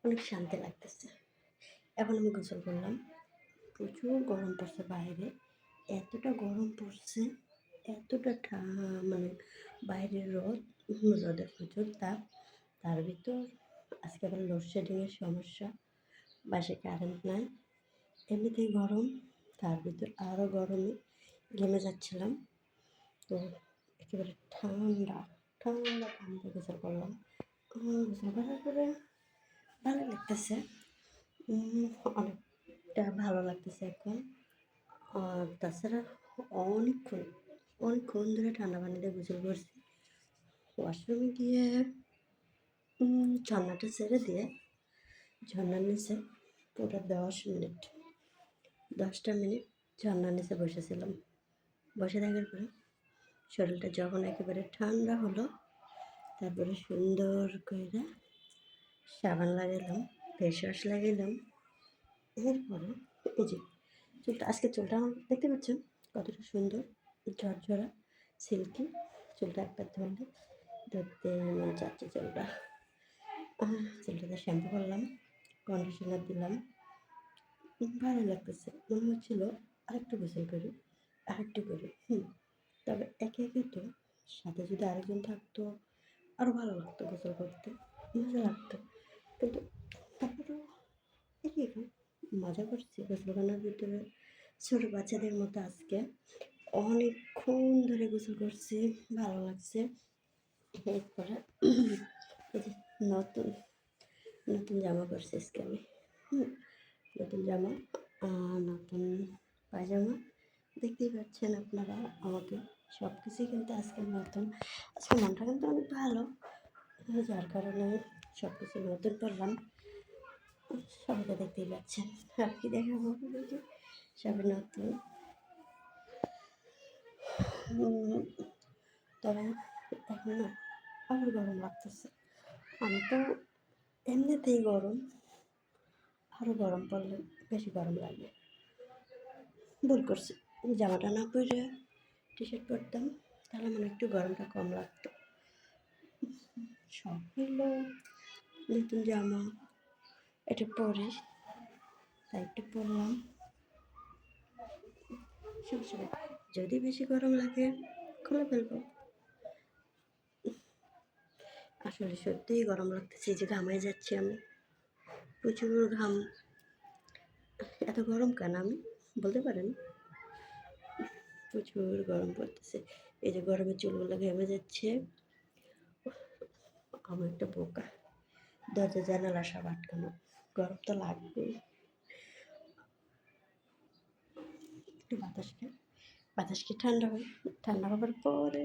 অনেক শান্তি লাগতেছে। এখন আমি গোসল করলাম। প্রচুর গরম পড়ছে বাইরে। এতটা গরম পড়ছে, এতটা মানে বাইরের রোদের প্রচুর তাপ। তার ভিতর আজকে আবার লোডশেডিংয়ের সমস্যা। বাসায় কারেন্ট নাই। এমনিতেই গরম, তার ভিতর আরও গরমে ঘেমে যাচ্ছিলাম। তো একেবারে ঠান্ডা ঠান্ডা পানিতে গোসল করলাম। গোসল করার পরে ভালো লাগতেছে, অনেকটা ভালো লাগতেছে এখন। আর তাছাড়া অনেকক্ষণ অনেকক্ষণ ধরে ঠান্ডা পানিতে গোসল করছি। ওয়াশরুমে গিয়ে ঝর্নাটা ছেড়ে দিয়ে ঝর্নার নিচে পুরো 10 মিনিট ঝর্নার নিচে বসেছিলাম। বসে থাকার পরে শরীরটা যখন একেবারে ঠান্ডা হলো, তারপরে সুন্দর করে সাবান লাগাইলাম, ফেস ওয়াশ লাগাইলাম। এরপরে এই যে চুলটা, আজকে চুলটা আমার দেখতে পাচ্ছেন কতটা সুন্দর, ঝরঝরা, সিল্কি। চুলটা একবার ধরতে মন চাচ্ছে চুলটা। চুলটাতে শ্যাম্পু করলাম, কন্ডিশনার দিলাম, ভালো লাগতেছে। মনে হচ্ছিলো আরেকটু গোসল করি, আরেকটু করি। তবে একে একে তো সাথে যদি আরেকজন থাকতো আরও ভালো লাগতো গোসল করতে, মজা লাগতো। কিন্তু তারপরেও একে মজা করছি গোসল করার ভিতরে। ছোটো বাচ্চাদের মতো আজকে অনেকক্ষণ ধরে গোসল করছি, ভালো লাগছে। এরপরে এই যে নতুন নতুন জামা পরছি আজকে আমি। নতুন জামা, নতুন পায়জামা, দেখতেই পাচ্ছেন আপনারা আমাকে। সব কিছুই কিন্তু আজকে নতুন। আজকে মনটা কিন্তু অনেক ভালো, যার কারণে সব কিছু নতুন করলাম। সবাইকে দেখতেই পাচ্ছেন, আর কি দেখাবো আপনাদেরকে, সবই নতুন। তবে এখন না আবার গরম লাগতেছে। আমি তো এমনিতেই গরম, আরও গরম পড়লে বেশি গরম লাগবে। ভুল করছি, জামাটা না পরে টি শার্ট পরতাম, তাহলে মানে একটু গরমটা কম লাগতো। সব হলো নতুন জামা, এটা পরে তাই একটু পরলাম। যদি বেশি গরম লাগে খুলে ফেলবো। আসলে সত্যিই গরম লাগতেছে, যে ঘামাই যাচ্ছি আমি, প্রচুর ঘাম। এত গরম কেন আমি বলতে পারেন? প্রচুর গরম পড়তেছে। এই যে গরমের চুলগুলো ঘেমে যাচ্ছে। আমার একটা বোকা, দরজা জানালা সব আটকানো, গরম তো লাগবেই। একটু বাতাস খেয়ে ঠান্ডা হয়, ঠান্ডা হবার পরে